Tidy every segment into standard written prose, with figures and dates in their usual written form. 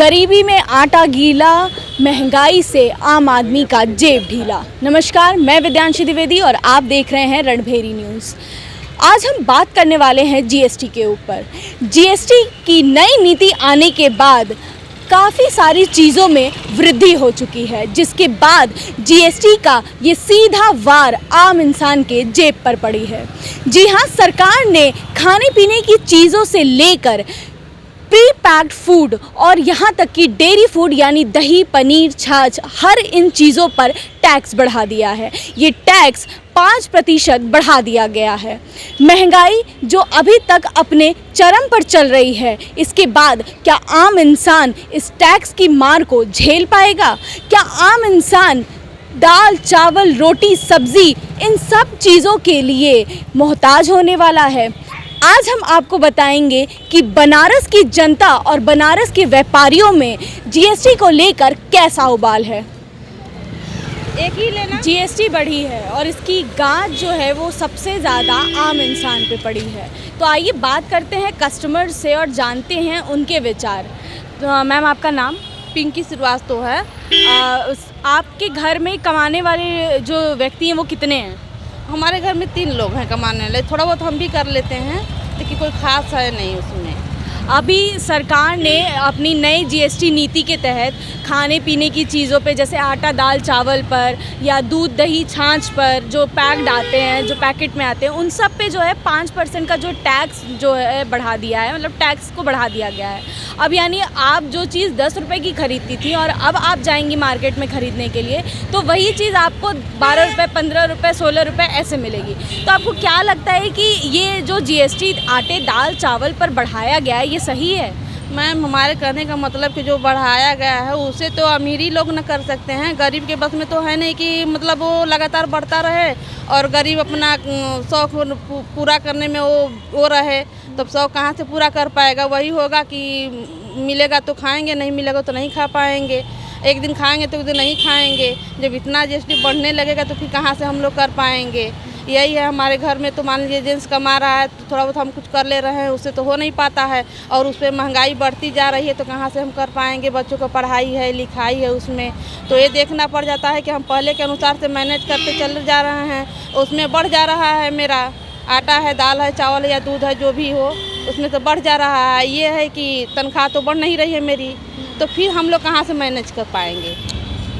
गरीबी में आटा गीला, महंगाई से आम आदमी का जेब ढीला। नमस्कार, मैं विद्यांशी द्विवेदी और आप देख रहे हैं रणभेरी न्यूज़। आज हम बात करने वाले हैं जीएसटी के ऊपर। जीएसटी की नई नीति आने के बाद काफ़ी सारी चीज़ों में वृद्धि हो चुकी है, जिसके बाद जीएसटी का ये सीधा वार आम इंसान के जेब पर पड़ी है। जी हाँ, सरकार ने खाने पीने की चीज़ों से लेकर प्री पैक्ड फूड और यहाँ तक कि डेयरी फूड यानी दही, पनीर, छाछ, हर इन चीज़ों पर टैक्स बढ़ा दिया है। ये टैक्स 5% बढ़ा दिया गया है। महंगाई जो अभी तक अपने चरम पर चल रही है, इसके बाद क्या आम इंसान इस टैक्स की मार को झेल पाएगा? क्या आम इंसान दाल, चावल, रोटी, सब्ज़ी इन सब चीज़ों के लिए मोहताज होने वाला है? आज हम आपको बताएंगे कि बनारस की जनता और बनारस के व्यापारियों में जीएसटी को लेकर कैसा उबाल है। एक ही लेना। जीएसटी बढ़ी है और इसकी गांठ जो है वो सबसे ज़्यादा आम इंसान पे पड़ी है। तो आइए बात करते हैं कस्टमर से और जानते हैं उनके विचार। तो मैम, आपका नाम? पिंकी श्रीवास्तव है। आपके घर में कमाने वाले जो व्यक्ति हैं वो कितने हैं? हमारे घर में 3 लोग हैं कमाने वाले। थोड़ा बहुत हम भी कर लेते हैं, लेकिन कोई खास है नहीं उसमें। अभी सरकार ने अपनी नई जीएसटी नीति के तहत खाने पीने की चीज़ों पे, जैसे आटा, दाल, चावल पर या दूध, दही, छाछ पर जो पैक्ड आते हैं, जो पैकेट में आते हैं, उन सब पे जो है 5% का जो टैक्स जो है बढ़ा दिया है। मतलब टैक्स को बढ़ा दिया गया है। अब यानी आप जो चीज़ 10 रुपये की खरीदती थी और अब आप जाएंगी मार्केट में ख़रीदने के लिए, तो वही चीज़ आपको 12 रुपये, 15 रुपये, 16 रुपये ऐसे मिलेगी। तो आपको क्या लगता है कि ये जो जीएसटी आटे, दाल, चावल पर बढ़ाया गया है, ये सही है? मैम, हमारे कहने का मतलब कि जो बढ़ाया गया है उसे तो अमीरी लोग न कर सकते हैं। गरीब के बस में तो है नहीं कि मतलब वो लगातार बढ़ता रहे और गरीब अपना शौक पूरा करने में वो रहे। तब शौक कहाँ से पूरा कर पाएगा? वही होगा कि मिलेगा तो खाएंगे, नहीं मिलेगा तो नहीं खा पाएंगे। एक दिन खाएंगे तो एक दिन नहीं खाएंगे। जब इतना जीएसटी बढ़ने लगेगा तो फिर कहाँ से हम लोग कर पाएंगे? यही है हमारे घर में। तो मान लीजिए जेंट्स कमा रहा है तो थोड़ा बहुत हम कुछ कर ले रहे हैं, उससे तो हो नहीं पाता है। और उस पर महंगाई बढ़ती जा रही है तो कहाँ से हम कर पाएंगे? बच्चों को पढ़ाई है, लिखाई है उसमें, तो ये देखना पड़ जाता है कि हम पहले के अनुसार से मैनेज करते चल जा रहे हैं। उसमें बढ़ जा रहा है मेरा आटा है, दाल है, चावल है या दूध है, जो भी हो उसमें तो बढ़ जा रहा है। ये है कि तनख्वाह तो बढ़ नहीं रही है मेरी, तो फिर हम लोग कहाँ से मैनेज कर पाएंगे?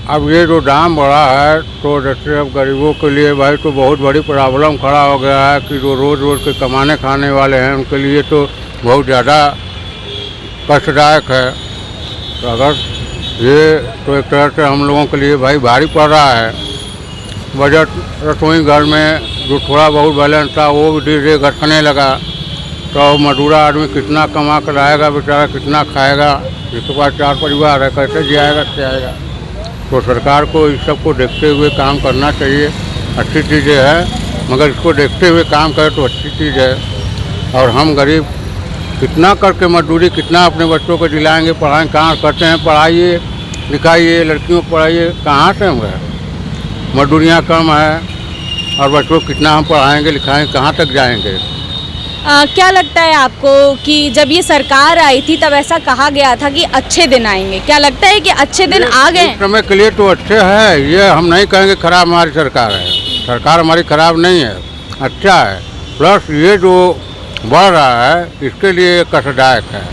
अब ये जो दाम बढ़ा है तो जैसे अब गरीबों के लिए भाई तो बहुत बड़ी प्रॉब्लम खड़ा हो गया है कि जो रोज़ रोज़ के कमाने खाने वाले हैं उनके लिए तो बहुत ज़्यादा कष्टदायक है। तो अगर ये तो एक तरह से हम लोगों के लिए भाई भारी पड़ रहा है। बजट रसोई घर में जो थोड़ा बहुत बैलेंस था वो भी धीरे धीरे घटने लगा। तो मजदूरा आदमी कितना कमा कर आएगा, बेचारा कितना खाएगा? जिसके पास 4 परिवार है, कैसे जिएगा, क्या आएगा? तो सरकार को इस सब को देखते हुए काम करना चाहिए। अच्छी चीज़ें हैं, मगर इसको देखते हुए काम करें तो अच्छी चीज़ है। और हम गरीब कितना करके मजदूरी, कितना अपने बच्चों को दिलाएंगे, पढ़ाएंगे? कहाँ करते हैं? पढ़ाइए लिखाइए, लड़कियों को पढ़ाइए, कहाँ से हम गए? मजदूरियाँ कम है और बच्चों को कितना हम पढ़ाएंगे लिखाएंगे, कहाँ तक जाएंगे? क्या लगता है आपको कि जब ये सरकार आई थी तब ऐसा कहा गया था कि अच्छे दिन आएंगे? क्या लगता है कि अच्छे दिन आ गए? इस समय के लिए तो अच्छे है। ये हम नहीं कहेंगे खराब हमारी सरकार है। सरकार हमारी खराब नहीं है, अच्छा है। प्लस ये जो बढ़ रहा है इसके लिए कष्टदायक है।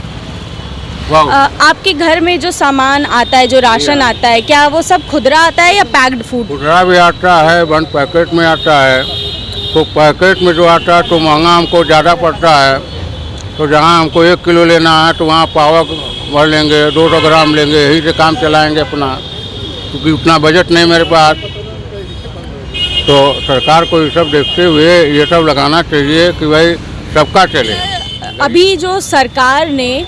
आपके घर में जो सामान आता है, जो राशन आता है, क्या वो सब खुदरा आता है या पैक्ड फूड? खुदरा भी आता है, बंद पैकेट में आता है। तो पैकेट में जो आता है तो महंगा हमको ज़्यादा पड़ता है। तो जहाँ हमको 1 किलो लेना है तो वहाँ पावा भर लेंगे, 200 ग्राम लेंगे, यही से काम चलाएंगे अपना, क्योंकि उतना बजट नहीं मेरे पास। तो सरकार को ये सब देखते हुए ये सब लगाना चाहिए कि भाई सबका चले। अभी जो सरकार ने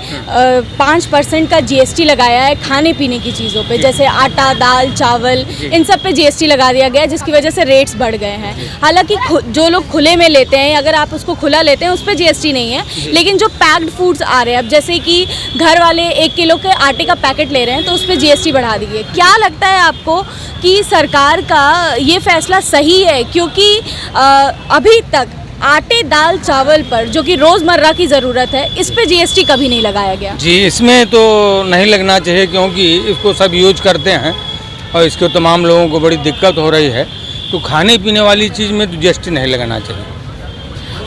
5% का जीएसटी लगाया है खाने पीने की चीज़ों पे, जैसे आटा, दाल, चावल, इन सब पे जीएसटी लगा दिया गया है, जिसकी वजह से रेट्स बढ़ गए हैं। हालांकि जो लोग खुले में लेते हैं, अगर आप उसको खुला लेते हैं उस पर जीएसटी नहीं है, लेकिन जो पैक्ड फूड्स आ रहे हैं, अब जैसे कि घर वाले 1 किलो के आटे का पैकेट ले रहे हैं तो उस पर जीएसटी बढ़ा दी है। क्या लगता है आपको कि सरकार का ये फैसला सही है? क्योंकि अभी तक आटे दाल चावल पर जो कि रोज़मर्रा की ज़रूरत है, इस पे जीएसटी कभी नहीं लगाया गया। जी, इसमें तो नहीं लगना चाहिए क्योंकि इसको सब यूज करते हैं और इसको तमाम लोगों को बड़ी दिक्कत हो रही है। तो खाने पीने वाली चीज़ में तो जीएसटी नहीं लगाना चाहिए।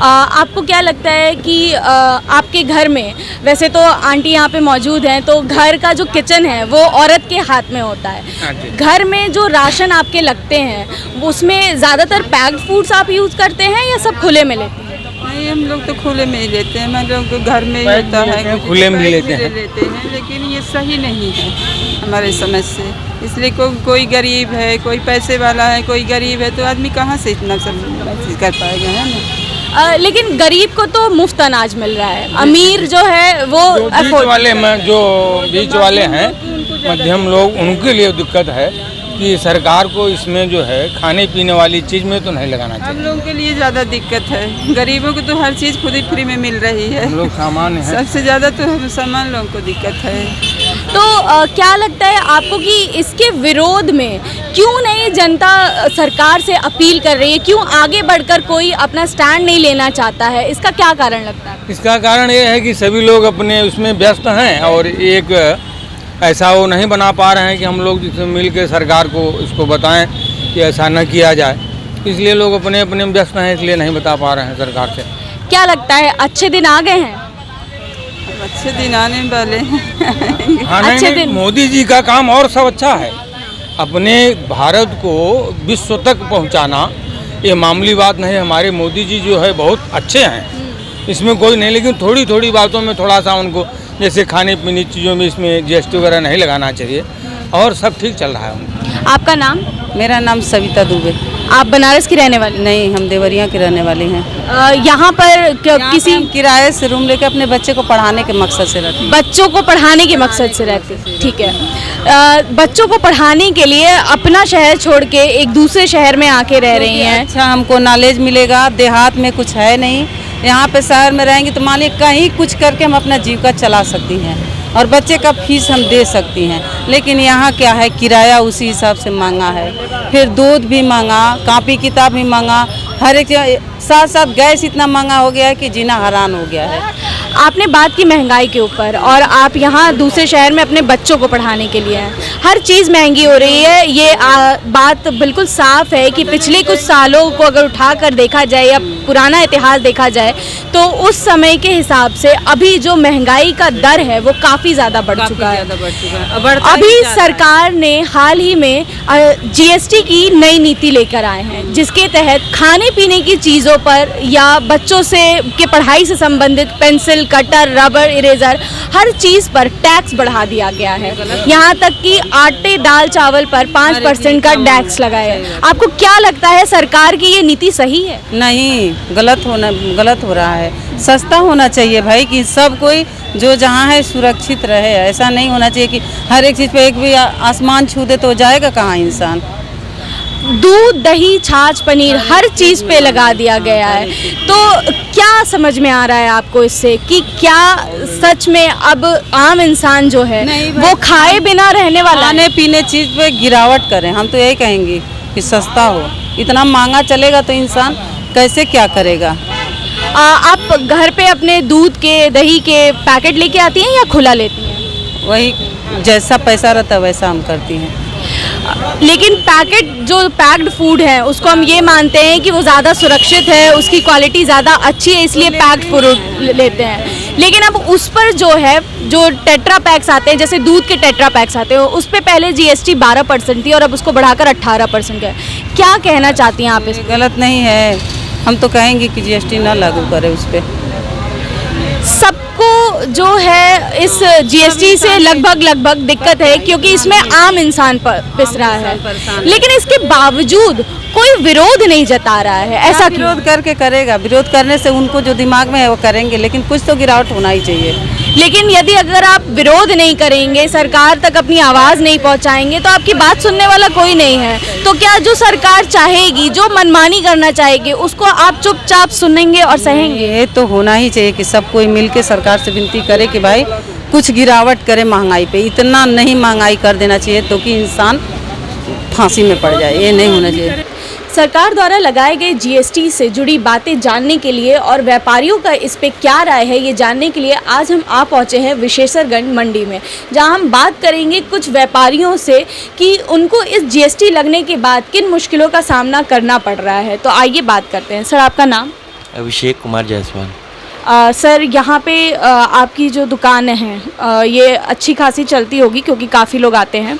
आपको क्या लगता है कि आपके घर में, वैसे तो आंटी यहाँ पे मौजूद हैं, तो घर का जो किचन है वो औरत के हाथ में होता है। हाँ जी। घर में जो राशन आपके लगते हैं उसमें ज़्यादातर पैक्ड फूड्स आप यूज़ करते हैं या सब खुले में लेते हैं? नहीं, हम लोग तो खुले में ही लेते हैं। मैं लोग घर में ही पैक होता भी है, लेते हैं, कुछ खुले में पैक लेते भी हैं। लेते हैं, लेकिन ये सही नहीं है हमारे समझ से। इसलिए कोई गरीब है, कोई पैसे वाला है, कोई गरीब है, तो आदमी कहाँ से इतना सब कर पाएगा, है ना। लेकिन गरीब को तो मुफ्त अनाज मिल रहा है, अमीर जो है वो जो बीच वाले हैं मध्यम लोग, उनके लिए दिक्कत है कि सरकार को इसमें जो है खाने पीने वाली चीज़ में तो नहीं लगाना हम चाहिए। लोगों के लिए ज़्यादा दिक्कत है। गरीबों को तो हर चीज़ खुद ही फ्री में मिल रही है। हम लोग सामान्य हैं। सबसे ज़्यादा तो हम सामान्य लोगों को दिक्कत है। तो क्या लगता है आपको कि इसके विरोध में क्यों नहीं जनता सरकार से अपील कर रही है, क्यों आगे बढ़कर कोई अपना स्टैंड नहीं लेना चाहता है? इसका क्या कारण लगता है? इसका कारण ये है कि सभी लोग अपने उसमें व्यस्त हैं और एक ऐसा वो नहीं बना पा रहे हैं कि हम लोग जिसमें मिल के सरकार को इसको बताएं कि ऐसा न किया जाए। इसलिए लोग अपने अपने में व्यस्त हैं, इसलिए नहीं बता पा रहे हैं सरकार से। क्या लगता है अच्छे दिन आ गए हैं? अच्छे दिन आने वाले हैं। हाँ, अच्छे नहीं, दिन। मोदी जी का काम और सब अच्छा है। अपने भारत को विश्व तक पहुंचाना ये मामूली बात नहीं है। हमारे मोदी जी जो है बहुत अच्छे हैं, इसमें कोई नहीं, लेकिन थोड़ी थोड़ी बातों में थोड़ा सा उनको, जैसे खाने पीने चीज़ों में इसमें जीएसटी वगैरह नहीं लगाना चाहिए, और सब ठीक चल रहा है उनका। आपका नाम? मेरा नाम सविता दुबे। आप बनारस की रहने वाली? नहीं, हम देवरिया के रहने वाले हैं। यहाँ पर किसी हम किराए से रूम लेकर अपने बच्चे को पढ़ाने के मकसद से रहते हैं। बच्चों को पढ़ाने के मकसद से रहते हैं, ठीक है। बच्चों को पढ़ाने के लिए अपना शहर छोड़ के एक दूसरे शहर में आके रह रही हैं। अच्छा, हमको नॉलेज मिलेगा। देहात में कुछ है नहीं, यहाँ पे शहर में रहेंगे तो मान लीजिए कहीं कुछ करके हम अपना जीविका चला सकती हैं और बच्चे का फीस हम दे सकती हैं। लेकिन यहाँ क्या है, किराया उसी हिसाब से मांगा है, फिर दूध भी मांगा, कापी किताब भी मांगा, हर एक साथ साथ गैस इतना महंगा हो गया है कि जीना हरान हो गया है। आपने बात की महंगाई के ऊपर, और आप यहाँ दूसरे शहर में अपने बच्चों को पढ़ाने के लिए हैं। हर चीज़ महंगी हो रही है, ये बात बिल्कुल साफ है कि पिछले कुछ सालों को अगर उठा कर देखा जाए या पुराना इतिहास देखा जाए तो उस समय के हिसाब से अभी जो महंगाई का दर है वो काफ़ी ज़्यादा बढ़ चुका है। अभी सरकार ने हाल ही में जीएसटी की नई नीति लेकर आए हैं, जिसके तहत खाने पीने की चीज़ों पर या बच्चों से के पढ़ाई से संबंधित पेंसिल, कटर, रबर, इरेजर, हर चीज़ पर टैक्स बढ़ा दिया गया है। यहाँ तक कि आटे दाल चावल पर 5% का टैक्स लगाया है। आपको क्या लगता है सरकार की ये नीति सही है? नहीं, गलत हो रहा है। सस्ता होना चाहिए भाई, कि सब कोई जो जहाँ है सुरक्षित रहे। ऐसा नहीं होना चाहिए कि हर एक चीज़ पे एक भी आसमान छू दे तो जाएगा कहाँ इंसान। दूध, दही, छाछ, पनीर हर चीज़ पे लगा दिया गया है। तो क्या समझ में आ रहा है आपको इससे कि क्या सच में अब आम इंसान जो है वो खाए बिना रहने वाला है? खाने पीने चीज़ पे गिरावट करें, हम तो यही कहेंगे कि सस्ता हो। इतना महंगा चलेगा तो इंसान कैसे क्या करेगा। आप घर पे अपने दूध के, दही के पैकेट लेके आती हैं या खुला लेती हैं? वही जैसा पैसा रहता है वैसा हम करती हैं। लेकिन पैकेट जो पैक्ड फूड है उसको हम ये मानते हैं कि वो ज़्यादा सुरक्षित है, उसकी क्वालिटी ज़्यादा अच्छी है, इसलिए पैक्ड फूड लेते हैं। लेकिन अब उस पर जो है, जो टेट्रा पैक्स आते हैं, जैसे दूध के टेट्रा पैक्स आते हैं, उस पर पहले जीएसटी 12% थी और अब उसको बढ़ाकर 18% है। क्या कहना चाहती हैं आप इस? गलत नहीं है, हम तो कहेंगे कि जीएसटी ना लागू करे उस पर। सबको जो है इस जीएसटी से लगभग दिक्कत है, क्योंकि इसमें आम इंसान पिस रहा है, लेकिन इसके बावजूद कोई विरोध नहीं जता रहा है। ऐसा क्यों? विरोध करके करेगा, विरोध करने से उनको जो दिमाग में है वो करेंगे, लेकिन कुछ तो गिरावट होना ही चाहिए। लेकिन यदि अगर आप विरोध नहीं करेंगे, सरकार तक अपनी आवाज़ नहीं पहुंचाएंगे, तो आपकी बात सुनने वाला कोई नहीं है। तो क्या जो सरकार चाहेगी, जो मनमानी करना चाहेगी, उसको आप चुपचाप सुनेंगे और सहेंगे? ये तो होना ही चाहिए कि सब कोई मिलके सरकार से विनती करे कि भाई कुछ गिरावट करे महंगाई पे। इतना नहीं महंगाई कर देना चाहिए तो कि इंसान फांसी में पड़ जाए, ये नहीं होना चाहिए। सरकार द्वारा लगाए गए जीएसटी से जुड़ी बातें जानने के लिए और व्यापारियों का इस पे क्या राय है ये जानने के लिए आज हम आ पहुँचे हैं विशेषरगंज मंडी में, जहां हम बात करेंगे कुछ व्यापारियों से कि उनको इस जीएसटी लगने के बाद किन मुश्किलों का सामना करना पड़ रहा है। तो आइए बात करते हैं। सर, आपका नाम? अभिषेक कुमार जायसवाल। सर, यहाँ पे आपकी जो दुकान है ये अच्छी खासी चलती होगी क्योंकि काफ़ी लोग आते हैं,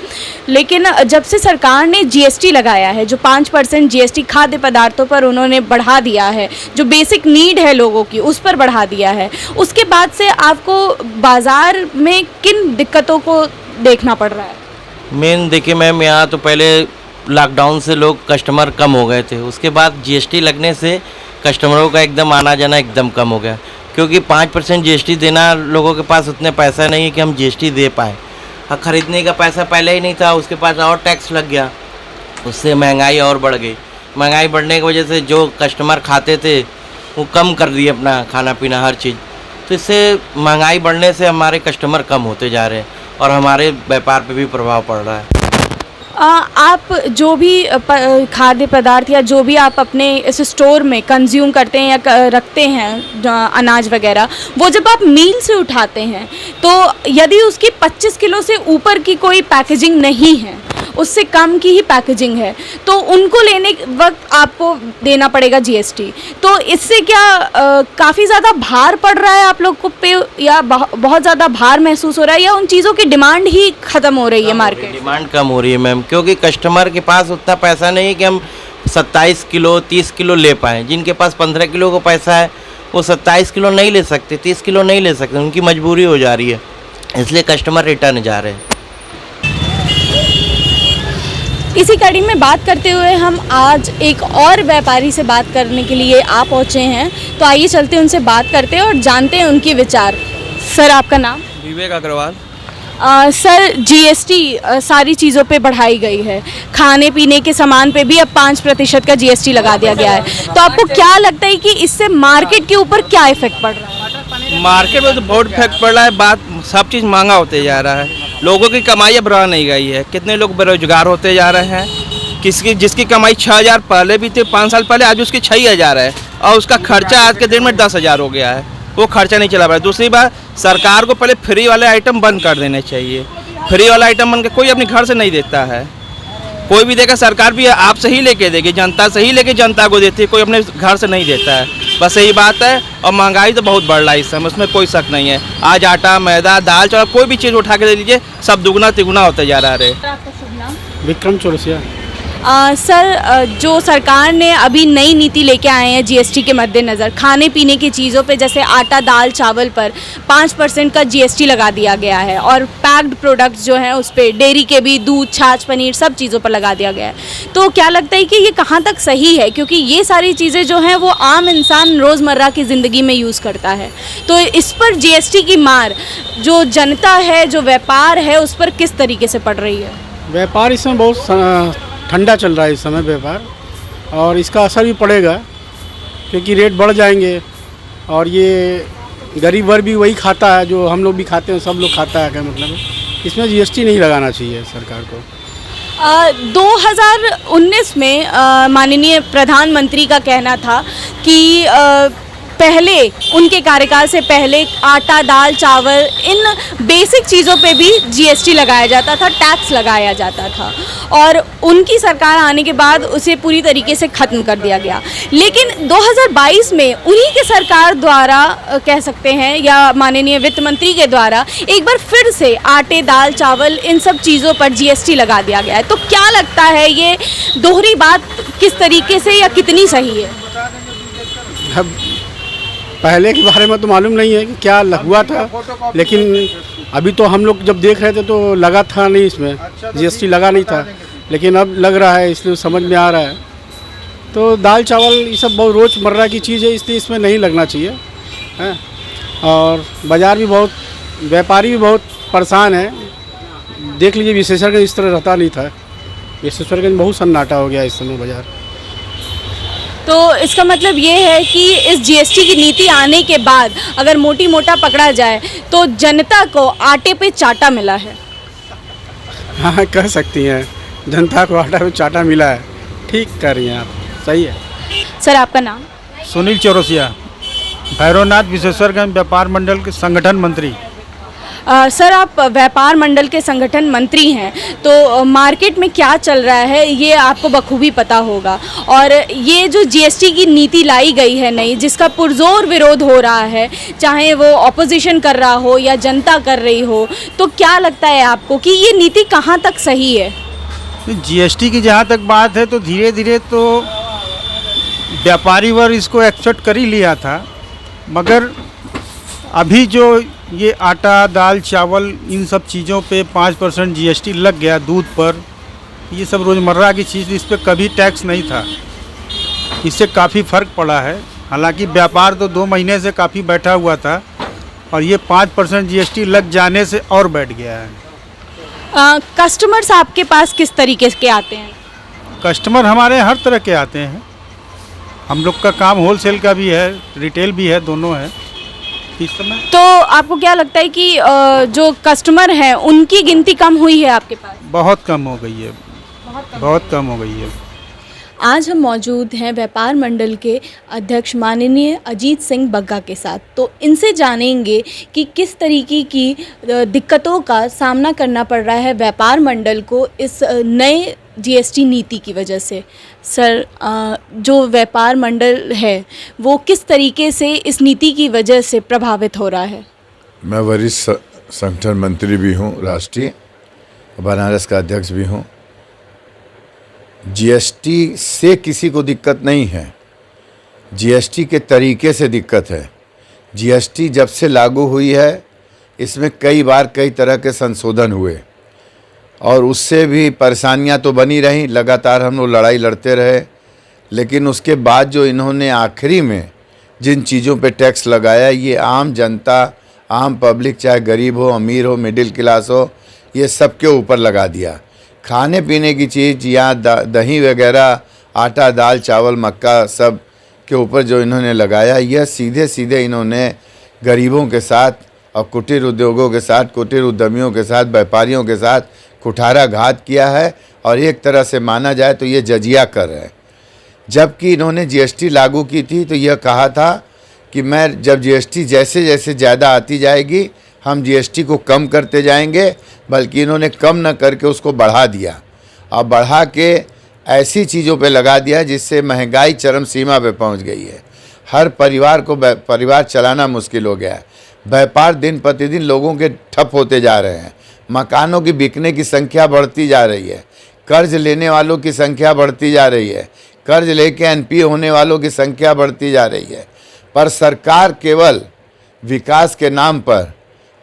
लेकिन जब से सरकार ने जीएसटी लगाया है, जो 5% जीएसटी खाद्य पदार्थों पर उन्होंने बढ़ा दिया है, जो बेसिक नीड है लोगों की उस पर बढ़ा दिया है, उसके बाद से आपको बाज़ार में किन दिक्कतों को देखना पड़ रहा है? मेन देखिए मैम, यहाँ तो पहले लॉकडाउन से लोग कस्टमर कम हो गए थे, उसके बाद जीएसटी लगने से कस्टमरों का एकदम आना जाना एकदम कम हो गया, क्योंकि 5% जीएसटी देना, लोगों के पास उतने पैसा नहीं है कि हम जीएसटी दे पाए। ख़रीदने का पैसा पहले ही नहीं था, उसके पास और टैक्स लग गया, उससे महंगाई और बढ़ गई। महंगाई बढ़ने की वजह से जो कस्टमर खाते थे वो कम कर दिए अपना खाना पीना हर चीज़, तो इससे महंगाई बढ़ने से हमारे कस्टमर कम होते जा रहे हैं और हमारे व्यापार पे भी प्रभाव पड़ रहा है। आप जो भी खाद्य पदार्थ या जो भी आप अपने इस स्टोर में कंज्यूम करते हैं या रखते हैं अनाज वगैरह, वो जब आप मील से उठाते हैं तो यदि उसकी 25 किलो से ऊपर की कोई पैकेजिंग नहीं है, उससे कम की ही पैकेजिंग है, तो उनको लेने वक्त आपको देना पड़ेगा जीएसटी। तो इससे क्या काफ़ी ज़्यादा भार पड़ रहा है आप लोग को पे, या बहुत ज़्यादा भार महसूस हो रहा है, या उन चीज़ों की डिमांड ही ख़त्म हो रही है मार्केट? डिमांड कम हो रही है मैम, क्योंकि कस्टमर के पास उतना पैसा नहीं है कि हम 27 किलो 30 किलो ले पाएँ। जिनके पास 15 किलो का पैसा है वो 27 किलो नहीं ले सकते, 30 किलो नहीं ले सकते, उनकी मजबूरी हो जा रही है, इसलिए कस्टमर रिटर्न जा रहे हैं। इसी कड़ी में बात करते हुए हम आज एक और व्यापारी से बात करने के लिए आ पहुँचे हैं, तो आइए चलते हैं उनसे बात करते हैं और जानते हैं उनके विचार। सर, आपका नाम? विवेक अग्रवाल। सर, जीएसटी सारी चीज़ों पे बढ़ाई गई है, खाने पीने के सामान पे भी अब 5% का जीएसटी लगा दिया गया है, तो आपको क्या लगता है कि इससे मार्केट के ऊपर क्या इफेक्ट पड़ रहा है? मार्केट में तो बहुत इफेक्ट पड़ रहा है, बात सब चीज़ महंगा होते जा रहा है, लोगों की कमाई अब बढ़ा नहीं गई है, कितने लोग बेरोजगार होते जा रहे हैं। जिसकी कमाई 6,000 पहले भी थी 5 साल पहले, आज उसकी 6,000 है और उसका खर्चा आज के दिन में 10,000 हो गया है, वो खर्चा नहीं चला पा रहा। दूसरी बात, सरकार को पहले फ्री वाले आइटम बंद कर देने चाहिए। फ्री वाला आइटम बन के कोई अपने घर से नहीं देता है, कोई भी देगा, सरकार भी आपसे ही लेके देगी, जनता से ही लेके जनता को देती है, कोई अपने घर से नहीं देता है। बस यही बात है। और महंगाई तो बहुत बढ़ रहा है इस समय, उसमें कोई शक नहीं है। आज आटा, मैदा, दाल, चावल, कोई भी चीज़ उठा के दे लीजिए, सब दुगना तिगुना होता जा रहा है। आपका शुभ नाम? विक्रम चौरसिया। सर, जो सरकार ने अभी नई नीति लेके आए हैं जीएसटी के मद्देनज़र, खाने पीने की चीज़ों पे जैसे आटा, दाल, चावल पर 5% का जीएसटी लगा दिया गया है और पैक्ड प्रोडक्ट्स जो हैं उस पर, डेयरी के भी, दूध, छाछ, पनीर, सब चीज़ों पर लगा दिया गया है। तो क्या लगता है कि ये कहाँ तक सही है, क्योंकि ये सारी चीज़ें जो हैं वो आम इंसान रोज़मर्रा की ज़िंदगी में यूज़ करता है, तो इस पर जीएसटी की मार जो जनता है, जो व्यापार है, उस पर किस तरीके से पड़ रही है? व्यापार इसमें बहुत ठंडा चल रहा है इस समय व्यापार, और इसका असर भी पड़ेगा क्योंकि रेट बढ़ जाएंगे, और ये गरीब वर्ग भी वही खाता है जो हम लोग भी खाते हैं, सब लोग खाता है, क्या मतलब इसमें जीएसटी नहीं लगाना चाहिए सरकार को। 2019 में माननीय प्रधानमंत्री का कहना था कि पहले उनके कार्यकाल से पहले आटा, दाल, चावल, इन बेसिक चीज़ों पे भी जीएसटी लगाया जाता था, टैक्स लगाया जाता था, और उनकी सरकार आने के बाद उसे पूरी तरीके से ख़त्म कर दिया गया। लेकिन 2022 में उन्हीं के सरकार द्वारा कह सकते हैं, या माननीय वित्त मंत्री के द्वारा एक बार फिर से आटे, दाल, चावल, इन सब चीज़ों पर जीएसटी लगा दिया गया है। तो क्या लगता है ये दोहरी बात किस तरीके से या कितनी सही है? अब पहले के बारे में तो मालूम नहीं है कि क्या हुआ था, लेकिन अभी तो हम लोग जब देख रहे थे तो लगा था नहीं, इसमें जीएसटी लगा नहीं था, लेकिन अब लग रहा है, इसलिए समझ में आ रहा है। तो दाल, चावल, ये सब बहुत रोज़मर्रा की चीज़ है, इसलिए इसमें नहीं लगना चाहिए है। और बाज़ार भी बहुत, व्यापारी भी बहुत परेशान है। देख लीजिए, विशेषरगंज इस तरह रहता नहीं था, विशेषरगंज बहुत सन्नाटा हो गया इस समय बाज़ार। तो इसका मतलब ये है कि इस जीएसटी की नीति आने के बाद अगर मोटी मोटा पकड़ा जाए तो जनता को आटे पे चाटा मिला है। हाँ, कह सकती हैं, जनता को आटा पे चाटा मिला है, ठीक कह रही हैं आप। सही है। सर आपका नाम? सुनील चौरसिया, भैरवनाथ विश्वेश्वरगंज व्यापार मंडल के संगठन मंत्री। सर आप व्यापार मंडल के संगठन मंत्री हैं, तो मार्केट में क्या चल रहा है ये आपको बखूबी पता होगा। और ये जो जीएसटी की नीति लाई गई है नई, जिसका पुरजोर विरोध हो रहा है, चाहे वो ऑपोजिशन कर रहा हो या जनता कर रही हो, तो क्या लगता है आपको कि ये नीति कहाँ तक सही है? जीएसटी की जहाँ तक बात है तो धीरे धीरे तो व्यापारी वर्ग इसको एक्सेप्ट कर ही लिया था, मगर अभी जो ये आटा, दाल, चावल, इन सब चीज़ों पे 5% जीएसटी लग गया, दूध पर, ये सब रोज़मर्रा की चीज़, इस पे कभी टैक्स नहीं था। इससे काफ़ी फ़र्क पड़ा है। हालांकि व्यापार तो 2 महीने से काफ़ी बैठा हुआ था और ये 5% जीएसटी लग जाने से और बैठ गया है। कस्टमर्स आपके पास किस तरीके के आते हैं? कस्टमर हमारे हर तरह के आते हैं। हम लोग का काम होलसेल का भी है, रिटेल भी है, दोनों है इस समय। तो आपको क्या लगता है कि जो कस्टमर हैं उनकी गिनती कम हुई है आपके पास? बहुत कम हो गई है, बहुत कम हो गई है। आज हम मौजूद हैं व्यापार मंडल के अध्यक्ष माननीय अजीत सिंह बग्गा के साथ, तो इनसे जानेंगे कि किस तरीके की दिक्कतों का सामना करना पड़ रहा है व्यापार मंडल को इस नए जीएसटी नीति की वजह से। सर, जो व्यापार मंडल है वो किस तरीके से इस नीति की वजह से प्रभावित हो रहा है? मैं वरिष्ठ संगठन मंत्री भी हूँ, राष्ट्रीय बनारस का अध्यक्ष भी हूँ। जीएसटी से किसी को दिक्कत नहीं है, जीएसटी के तरीके से दिक्कत है। जीएसटी जब से लागू हुई है इसमें कई बार कई तरह के संशोधन हुए और उससे भी परेशानियां तो बनी रहीं, लगातार हम लोग लड़ाई लड़ते रहे, लेकिन उसके बाद जो इन्होंने आखिरी में जिन चीज़ों पे टैक्स लगाया, ये आम जनता, आम पब्लिक, चाहे गरीब हो, अमीर हो, मिडिल क्लास हो, ये सबके ऊपर लगा दिया। खाने पीने की चीज़ या दही वगैरह, आटा, दाल, चावल, मक्का, सब के ऊपर जो इन्होंने लगाया, यह सीधे सीधे इन्होंने गरीबों के साथ और कुटीर उद्योगों के साथ, कुटीर उद्यमियों के साथ, व्यापारियों के साथ कुठाराघात किया है और एक तरह से माना जाए तो ये जजिया कर रहे हैं। जबकि इन्होंने जीएसटी लागू की थी तो यह कहा था कि मैं जब जीएसटी जैसे जैसे ज़्यादा आती जाएगी हम जीएसटी को कम करते जाएंगे, बल्कि इन्होंने कम न करके उसको बढ़ा दिया और बढ़ा के ऐसी चीज़ों पे लगा दिया जिससे महंगाई चरम सीमा पे पहुंच गई है। हर परिवार को परिवार चलाना मुश्किल हो गया है। व्यापार दिन प्रतिदिन लोगों के ठप होते जा रहे हैं, मकानों की बिकने की संख्या बढ़ती जा रही है, कर्ज लेने वालों की संख्या बढ़ती जा रही है, कर्ज लेके एनपीए होने वालों की संख्या बढ़ती जा रही है। पर सरकार केवल विकास के नाम पर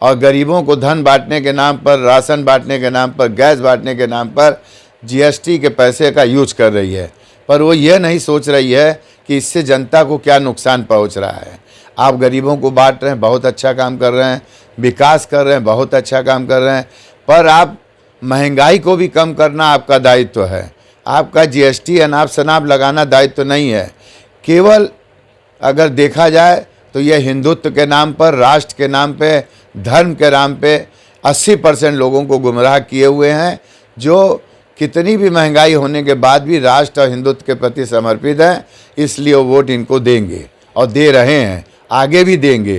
और गरीबों को धन बांटने के नाम पर, राशन बांटने के नाम पर, गैस बांटने के नाम पर जीएसटी के पैसे का यूज कर रही है, पर वो ये नहीं सोच रही है कि इससे जनता को क्या नुकसान पहुंच रहा है। आप गरीबों को बांट रहे हैं, बहुत अच्छा काम कर रहे हैं, विकास कर रहे हैं, बहुत अच्छा काम कर रहे हैं, पर आप महंगाई को भी कम करना आपका दायित्व है। आपका जीएसटी अनाप शनाप लगाना दायित्व नहीं है। केवल अगर देखा जाए तो यह हिंदुत्व के नाम पर, राष्ट्र के नाम पे, धर्म के नाम पे 80% लोगों को गुमराह किए हुए हैं, जो कितनी भी महंगाई होने के बाद भी राष्ट्र और हिंदुत्व के प्रति समर्पित हैं। इसलिए वो वोट इनको देंगे और दे रहे हैं, आगे भी देंगे।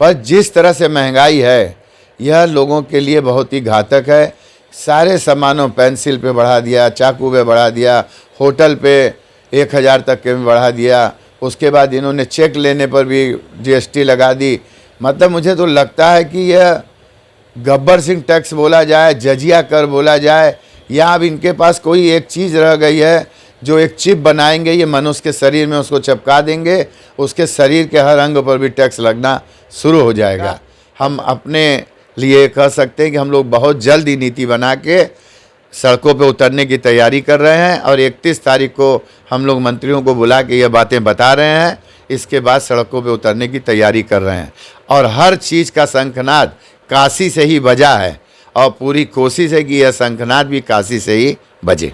पर जिस तरह से महंगाई है यह लोगों के लिए बहुत ही घातक है। सारे सामानों, पेंसिल पे बढ़ा दिया, चाकू पे बढ़ा दिया, होटल पे 1000 तक के में बढ़ा दिया। उसके बाद इन्होंने चेक लेने पर भी जीएसटी लगा दी। मतलब मुझे तो लगता है कि यह गब्बर सिंह टैक्स बोला जाए, जजिया कर बोला जाए, या अब इनके पास कोई एक चीज़ रह गई है जो एक चिप बनाएंगे, ये मनुष्य के शरीर में उसको चिपका देंगे, उसके शरीर के हर अंग पर भी टैक्स लगना शुरू हो जाएगा। हम अपने लिए कह सकते हैं कि हम लोग बहुत जल्द ही नीति बना के सड़कों पे उतरने की तैयारी कर रहे हैं और 31 तारीख को हम लोग मंत्रियों को बुला के ये बातें बता रहे हैं। इसके बाद सड़कों पे उतरने की तैयारी कर रहे हैं और हर चीज़ का शंखनाद काशी से ही बजा है और पूरी कोशिश है कि यह शंखनाद भी काशी से ही बजे।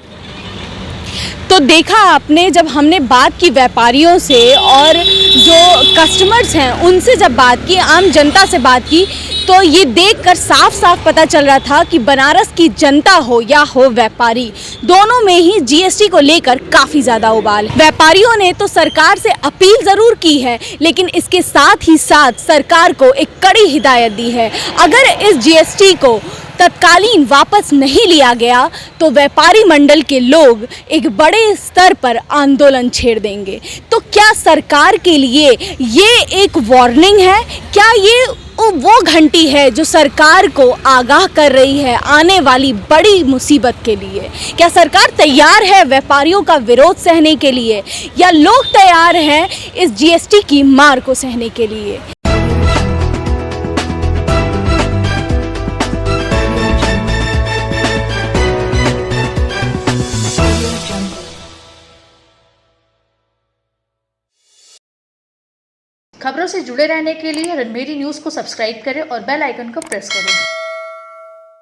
तो देखा आपने, जब हमने बात की व्यापारियों से और जो कस्टमर्स हैं उनसे जब बात की, आम जनता से बात की, तो ये देखकर साफ साफ पता चल रहा था कि बनारस की जनता हो या हो व्यापारी, दोनों में ही जीएसटी को लेकर काफ़ी ज़्यादा उबाल है। व्यापारियों ने तो सरकार से अपील ज़रूर की है, लेकिन इसके साथ ही साथ सरकार को एक कड़ी हिदायत दी है, अगर इस जीएसटी को तत्कालीन वापस नहीं लिया गया तो व्यापारी मंडल के लोग एक बड़े स्तर पर आंदोलन छेड़ देंगे। तो क्या सरकार के लिए ये एक वार्निंग है? क्या ये वो घंटी है जो सरकार को आगाह कर रही है आने वाली बड़ी मुसीबत के लिए? क्या सरकार तैयार है व्यापारियों का विरोध सहने के लिए, या लोग तैयार हैं इस जीएसटी की मार को सहने के लिए? खबरों से जुड़े रहने के लिए रणभेरी न्यूज़ को सब्सक्राइब करें और बेल आइकन को प्रेस करें।